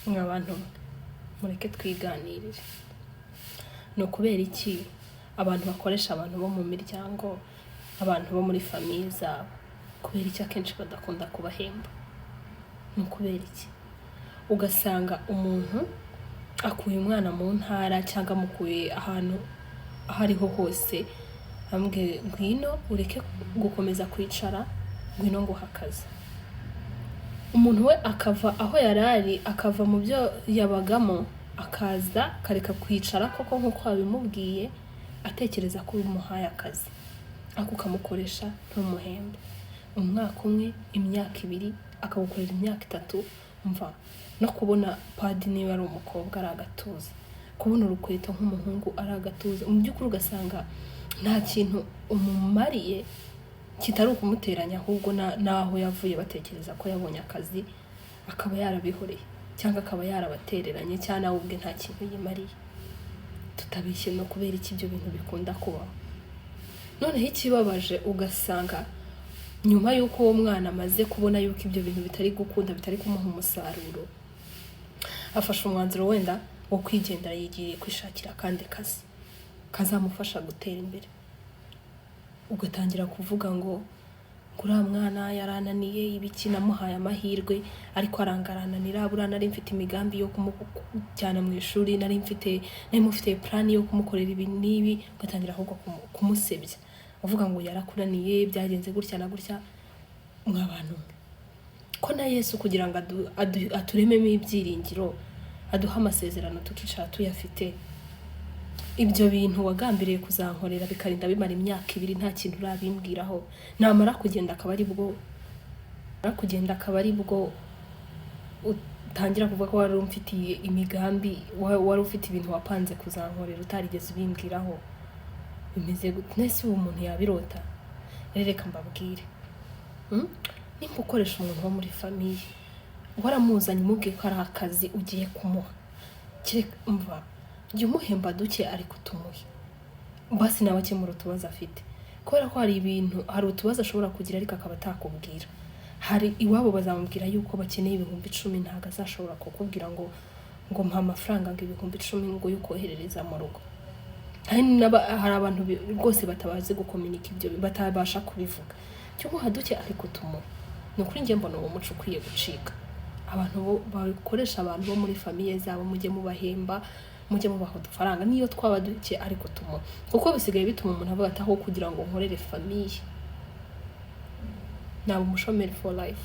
Abantu mureke twiganirire. No kubera iki abantu bakoresha abantu bo mu miryango, abantu bo muri famille zabo, kubera iki akenshi badakunda kubahemba? No kubera iki ugasanga umuntu akuye umwana mu ntara cyangwa mukuye ahantu ahariho hose, ambwe ngwino ureke gukomeza kwicara, ngwino ngo hakaza. Umuntu we akava aho yarari, akava mu byo yabagamo, akaza kareka kwicara koko nkuko abimubwiye, atekereza ko bimuhaye akazi, ako kamukoresha ntumuhembe. Umwaka umwe, imyaka 2, akagukorera imyaka 3, umva no kubona padi niba ari umukobwa ari agatuza, kubona urukweto nk'umuhungu ari agatuza, mu by'ukuri ugasanga nta kintu umumariye kitari ukumuteranya, ahubwo naho yavuye batekereza ko yabonye akazi, akaba yarabihoreye cyangwa akaba yarabatereranye cyane nawe ubwe nta kintu yimariye. Tutabishye no kubera iki ibyo bintu bikunda kubaho. Noneho ikibabaje ugasanga nyuma yuko uwo mwana amaze kubona yuko ibyo bintu bitari gukunda, bitari kumuha umusaruro, afasha umwanzuro wenda wo kwigendera, yigiye kwishakira kandi kazi kazamufasha gutera imbere. Ugatangira kuvuga ngo kuriya mwana yarananiye ibiki, namuhaye amahirwe ariko arangarananira, burana nari mfite imigambi yo kumujyana mu ishuri, nari mufite plan yo kumukorera ibi nibi. Ugatangira ahubwo kumusebya uvuga ngo yarakuraniye, byagenze gutya na gutya. Mwabantu ko na Yesu kugira ngo aturememo ibyiringiro, aduha amasezerano tukicara tuyafite, ibyo bintu wagambiriye kuzankorera bikarinda bimara imyaka 2 nta kintu urabimbwiraho, namara kugenda akaba ari bwo utangira kuvuga ko wari umfitiye imigambi, wari ufite ibintu wapanze kuzankorera utarigeze ubimbwiraho. Bimeze gute? Nese uwo muntu yabirota? Reka mbabwire, nimba ukoresha umuntu wo muri famille, waramuzanye umubwiye ko ari akazi ugiye kumuha, umva jya umuhemba duke ariko tumuhe basi nawe akemura utubazo afite, kubera ko hari utubazo ashobora kugira ariko akaba atakubwira. Hari iwabo bazamubwira yuko bakeneye 10,000, ntago azashobora kukubwira ngo mpa amafaranga ngo 10,000 ngo yukoherereza mu rugo. Hari abantu rwose batabazi gukomunika ibyo, batabasha kubivuga. Cyo muha duke ariko tumuhe. No kuri njye mbona uwo muco ukwiye gucika. Abantu bakoresha abantu bo muri famille zabo, mujye mubahemba, mujye mubaho udufaranga niyo twaba duke ariko tumuhe, kuko bisigaye bituma umuntu avuga ataho kugira ngo nkorere famille, nabo umushomeri for life.